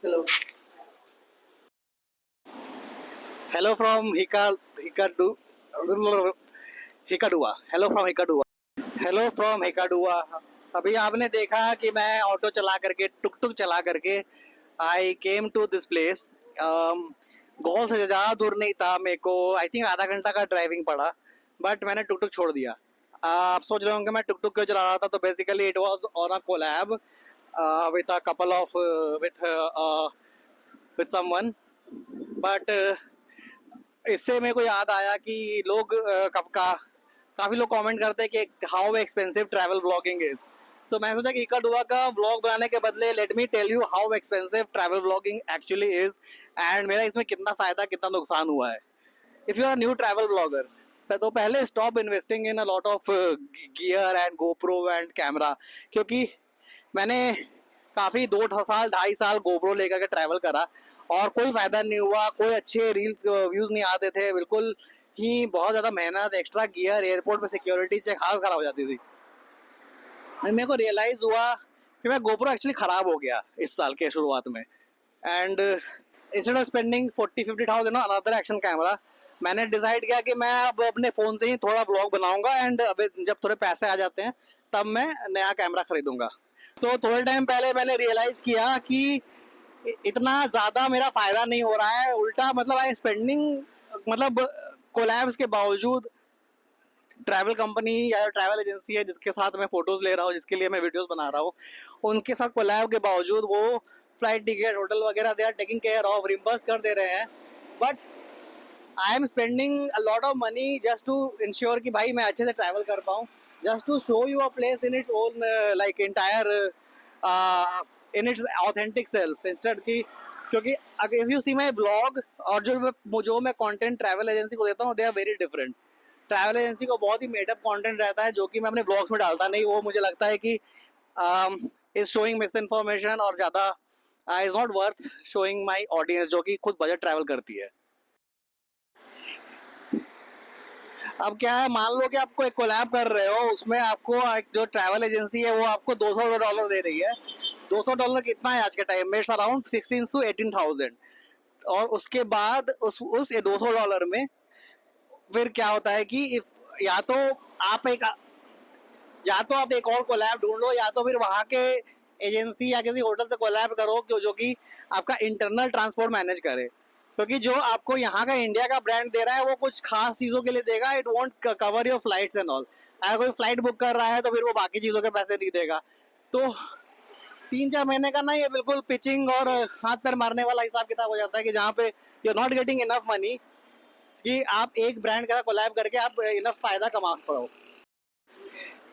Hello. Hello from Hikadu, Hikadua. Hello from Hikadua. Hello from Hikadua. अभी आपने देखा कि मैं ऑटो चला करके टुक टुक चला करके आई केम टू दिस प्लेस. गोल से ज़्यादा दूर नहीं था मेरे को. आई थिंक आधा घंटा का ड्राइविंग पड़ा. बट मैंने टुक टुक छोड़ दिया. आप सोच रहे होंगे मैं टुक टुक क्यों चला रहा था. तो basically it was on a collab with a couple of with someone. But इससे मेरे को याद आया कि लोग कब का काफ़ी लोग कमेंट करते हैं कि how expensive travel blogging is. So मैं सोचा कि इक्का दुआ का ब्लॉग बनाने के बदले let me tell you how expensive travel blogging actually is and मेरा इसमें कितना फ़ायदा कितना नुकसान हुआ है. If you are new travel blogger तो पहले stop investing in a lot of gear and GoPro and camera. क्योंकि मैंने काफ़ी 2 साल 2.5 साल गोप्रो लेकर के ट्रैवल करा और कोई फ़ायदा नहीं हुआ. कोई अच्छे रील्स व्यूज़ नहीं आते थे. बिल्कुल ही बहुत ज़्यादा मेहनत एक्स्ट्रा गियर एयरपोर्ट पे सिक्योरिटी चेक हाल ख़राब हो जाती थी. मेरे को रियलाइज़ हुआ कि मैं गोप्रो एक्चुअली ख़राब हो गया इस साल के शुरुआत में. And instead of spending 40-50 thousand another action camera मैंने डिसाइड किया कि मैं अब अपने फ़ोन से ही थोड़ा ब्लॉग बनाऊंगा एंड अब जब थोड़े पैसे आ जाते हैं तब मैं नया कैमरा खरीदूंगा. सो थोड़े टाइम पहले मैंने रियलाइज़ किया कि इतना ज़्यादा मेरा फ़ायदा नहीं हो रहा है. उल्टा मतलब आई स्पेंडिंग मतलब कोलैब्स के बावजूद ट्रैवल कंपनी या ट्रैवल एजेंसी है जिसके साथ मैं फ़ोटोज़ ले रहा हूँ जिसके लिए मैं वीडियोज़ बना रहा हूँ उनके साथ कोलैब के बावजूद वो फ्लाइट टिकट होटल वगैरह they are taking care of reimburse कर दे रहे हैं. But I am spending a lot of money just to ensure कि भाई मैं अच्छे से ट्रैवल कर पाऊँ. Just to show you a place in its own like entire in its authentic self instead की. क्योंकि अगर if you see my blog और जो मैं कंटेंट ट्रैवल एजेंसी को देता हूँ they are very different. Travel agency को बहुत ही मेडअप कंटेंट रहता है जो कि मैं अपने ब्लॉग्स में डालता नहीं. वो मुझे लगता है कि इज शोइंग मिस इन्फॉर्मेशन और ज़्यादा is not worth showing my audience जो कि खुद बजट ट्रैवल करती है. अब क्या है मान लो कि आपको एक कोलैब कर रहे हो उसमें आपको जो ट्रैवल एजेंसी है वो आपको $200 दे रही है. $200 कितना है आज के टाइम में. It's around 16 to 18 thousand. और उसके बाद उस $200 में फिर क्या होता है कि या तो आप एक या तो आप एक और कोलैब ढूंढ लो या तो फिर वहाँ के एजेंसी या किसी होटल से कोलैब करो जो कि आपका इंटरनल ट्रांसपोर्ट मैनेज करे. क्योंकि जो आपको यहाँ का इंडिया का ब्रांड दे रहा है वो कुछ खास चीज़ों के लिए देगा. It won't cover your flights and all. अगर कोई फ्लाइट बुक कर रहा है तो फिर वो बाकी चीज़ों के पैसे नहीं देगा. तो 3-4 महीने का ना ये बिल्कुल पिचिंग और हाथ पैर मारने वाला हिसाब किताब हो जाता है कि जहाँ पे you are not getting enough money कि आप एक ब्रांड का कोलैब करके आप इनफ फ़ायदा कमा पाओ.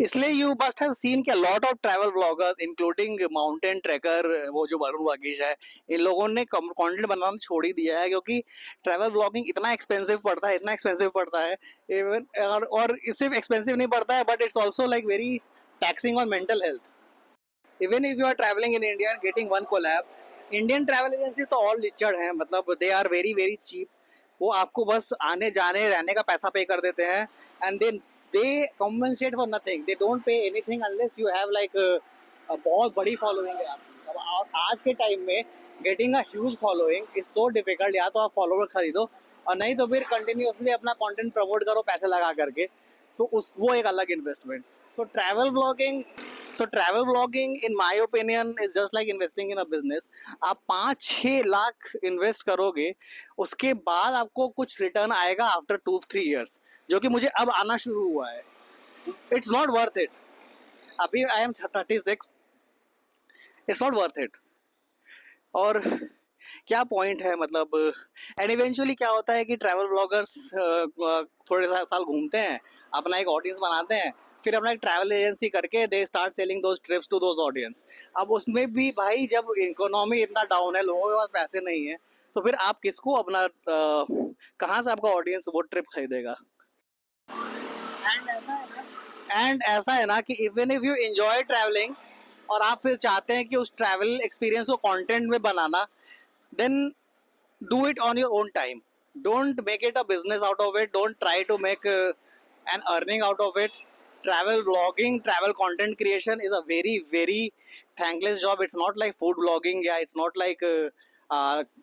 इसलिए यू मस्ट हैव सीन के lot of travel bloggers including mountain tracker वो जो वरुण वागीश है इन लोगों ने कंटेंट बनाना छोड़ ही दिया है. क्योंकि ट्रैवल ब्लॉगिंग इतना एक्सपेंसिव पड़ता है इतना एक्सपेंसिव पड़ता है. इवन और सिर्फ एक्सपेंसिव नहीं पड़ता है but it's also like very taxing on mental health. Even if you are travelling in India getting one collab Indian travel agencies तो ऑल रिचर्ड हैं. मतलब they are very very cheap. वो आपको बस आने जाने रहने का पैसा पे कर देते हैं and then they compensate for nothing. They don't pay anything unless you have like a बहुत बड़ी फॉलोइंग है आपकी. अब आज के टाइम में getting a huge following is so difficult. या तो आप फॉलोवर खरीदो और नहीं तो फिर कंटिन्यूसली अपना कंटेंट प्रमोट करो पैसे लगा करके. सो उस वो एक अलग investment. So travel blogging in my opinion is just like investing in a business. आप 5-6 लाख इन्वेस्ट करोगे उसके बाद आपको कुछ रिटर्न आएगा आफ्टर 2-3 years जो कि मुझे अब आना शुरू हुआ है. It's not worth it. अभी I am 36. It's not worth it. और क्या पॉइंट है मतलब. एंड इवेंचुअली क्या होता है कि ट्रैवल ब्लॉगर्स थोड़े साल घूमते हैं अपना एक ऑडियंस बनाते हैं फिर अपना एक ट्रैवल एजेंसी करके they start selling those trips to those audience. अब उसमें भी भाई जब इकोनॉमी इतना डाउन है लोगों के पास पैसे नहीं है तो फिर आप किसको अपना कहाँ से आपका ऑडियंस वो ट्रिप खरीदेगा. एंड ऐसा है ना कि even if you enjoy travelling और आप फिर चाहते हैं कि उस ट्रैवल एक्सपीरियंस को कंटेंट में बनाना then do it on your own time. Don't make it a business out of it. Don't try to make an earning out of it. travel vlogging, travel content creation is a very thankless job. It's not like food vlogging, या it's not like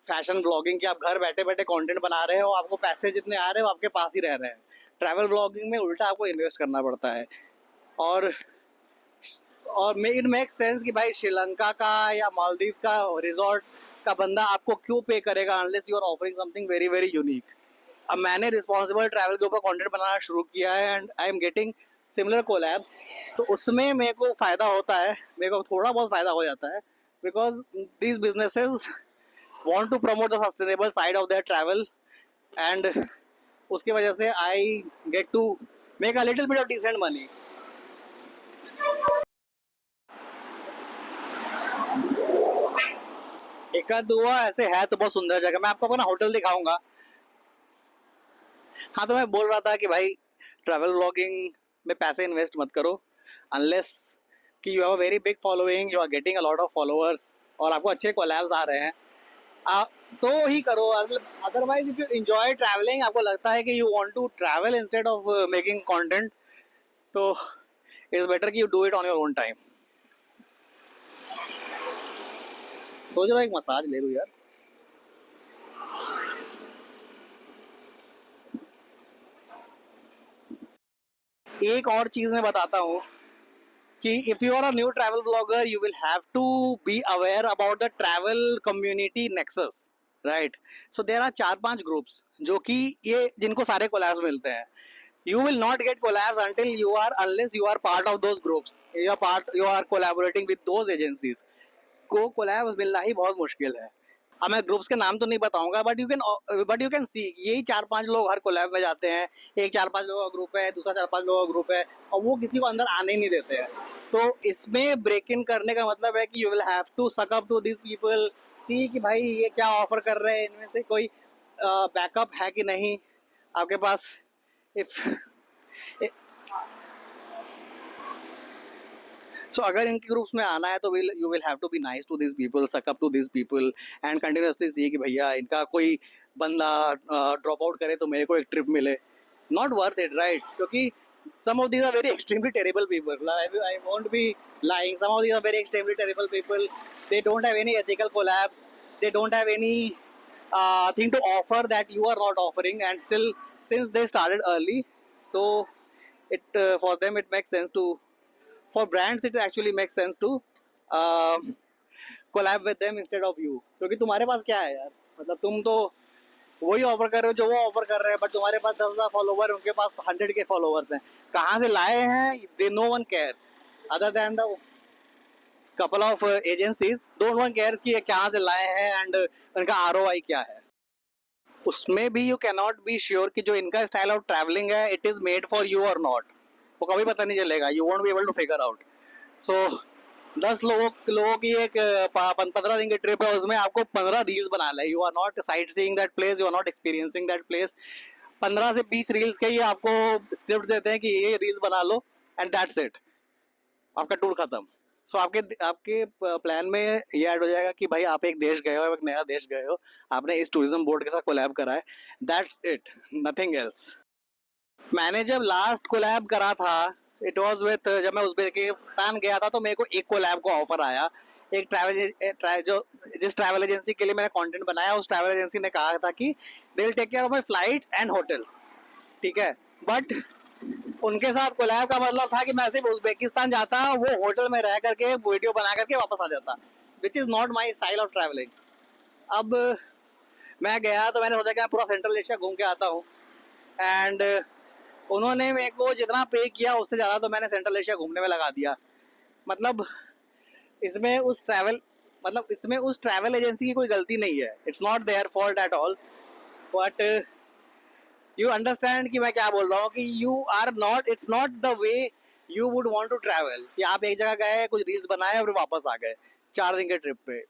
fashion blogging कि आप घर बैठे बैठे content बना रहे हो, आपको पैसे जितने आ रहे हो आपके पास ही रह रहे हैं. ट्रैवल ब्लॉगिंग में उल्टा आपको इन्वेस्ट करना पड़ता है. और इट मेक सेंस कि भाई श्रीलंका का या मालदीव्स का रिजॉर्ट का बंदा आपको क्यों पे करेगा unless you are offering something very unique. अब मैंने रिस्पॉन्सिबल ट्रैवल के ऊपर कंटेंट बनाना शुरू किया है and I am getting similar collabs. तो उसमें मेरे को फ़ायदा होता है, मेरे को थोड़ा बहुत फ़ायदा हो जाता है, because these businesses want to promote the sustainable side of their travel and उसकी वजह से I get to make a little bit of decent money. एक आध दुआ ऐसे है तो बहुत सुंदर जगह, मैं आपको अपना होटल दिखाऊंगा. हाँ, तो मैं बोल रहा था कि भाई ट्रैवल व्लॉगिंग में पैसे इन्वेस्ट मत करो अनलेस कि you have a very big following, you are getting a lot of followers और आपको अच्छे कोलैब्स आ रहे हैं. तो ही करो. Otherwise if you enjoy travelling, आपको लगता है कि you want to travel instead of making content, तो इट्स बेटर कि you do it on your own time. सोच रहा एक मसाज ले लूँ यार. एक और चीज़ मैं बताता हूँ कि if you are a new travel blogger you will have to be aware about the travel community nexus, right. So there are 4-5 groups जो कि ये जिनको सारे कोलैब्स मिलते हैं. You will not get collabs unless you are part of those groups. You are collaborating with those agencies. को collab मिलना ही बहुत मुश्किल है. अब मैं ग्रुप्स के नाम तो नहीं बताऊंगा, बट यू कैन सी यही 4-5 लोग हर कोलैब में जाते हैं. एक 4-5 लोगों का ग्रुप है, दूसरा 4-5 लोगों का ग्रुप है और वो किसी को अंदर आने ही नहीं देते हैं. तो इसमें ब्रेक इन करने का मतलब है कि you will have to suck up to this people, see कि भाई ये क्या ऑफर कर रहे हैं, इनमें से कोई बैकअप है कि नहीं आपके पास. इफ सो अगर इनके ग्रुप्स में आना है तो you will have to be nice to this people, suck up to this people and continuously see कि भैया इनका कोई बंदा ड्रॉप आउट करे तो मेरे को एक ट्रिप मिले. Not worth it, right. क्योंकि some of these are very extremely terrible people. I won't be lying. Some of these are very extremely terrible people. They don't have any ethical collabs. They don't have any thing to offer that you are not offering. And still, since they started early, so it for them it makes sense to, for brands it actually makes sense to collab with them instead of you. क्योंकि तुम्हारे पास क्या है यार, मतलब तुम तो वही offer कर रहे हो जो वो ऑफर कर रहे हैं, बट तुम्हारे पास 10,000 फॉलोवर, उनके पास 100K फॉलोवर्स हैं. कहाँ से लाए हैं they, no one cares other than the couple of agencies. Don't one cares कि ये कहाँ से लाए हैं एंड उनका ROI क्या है. उसमें भी you can not be sure कि जो इनका स्टाइल ऑफ ट्रैवलिंग है it is made for you और नॉट. वो कभी पता नहीं चलेगा. You won't be able to figure out. So 10 लोगों की एक 15 दिन की ट्रिप है, उसमें आपको 15 रील्स बनाना है. You are not sightseeing that place, you are not experiencing that place. 15 से 20 रील्स के ही आपको स्क्रिप्ट देते हैं कि ये रील्स बना लो एंड दैट्स इट, आपका टूर खत्म. सो आपके प्लान में ये ऐड हो जाएगा कि भाई आप एक देश गए हो, एक नया देश गए हो, आपने इस टूरिज्म बोर्ड के साथ कोलैब करा है, दैट्स इट, नथिंग एल्स. मैंने जब लास्ट कोलैब करा था इट वाज विद, जब मैं उज़्बेकिस्तान गया था तो मेरे को एक कोलैब को ऑफर आया. एक जिस ट्रैवल एजेंसी के लिए मैंने कंटेंट बनाया उस ट्रैवल एजेंसी ने कहा था कि they will take care of my flights and hotels, ठीक है. बट उनके साथ कोलैब का मतलब था कि मैं सिर्फ उज़्बेकिस्तान जाता, वो होटल में रह करके वीडियो बना करके वापस आ जाता, which is not my style of travelling. अब मैं गया तो मैंने सोचा कि मैं पूरा सेंट्रल एशिया घूम के आता हूँ एंड उन्होंने मेरे को जितना पे किया उससे ज़्यादा तो मैंने सेंट्रल एशिया घूमने में लगा दिया. मतलब इसमें उस ट्रैवल एजेंसी की कोई गलती नहीं है. It's not their fault at all. But you understand कि मैं क्या बोल रहा हूँ कि you are not, it's not the way you would want to travel कि आप एक जगह गए, कुछ रील्स बनाए और वापस आ गए 4 दिन के ट्रिप पे.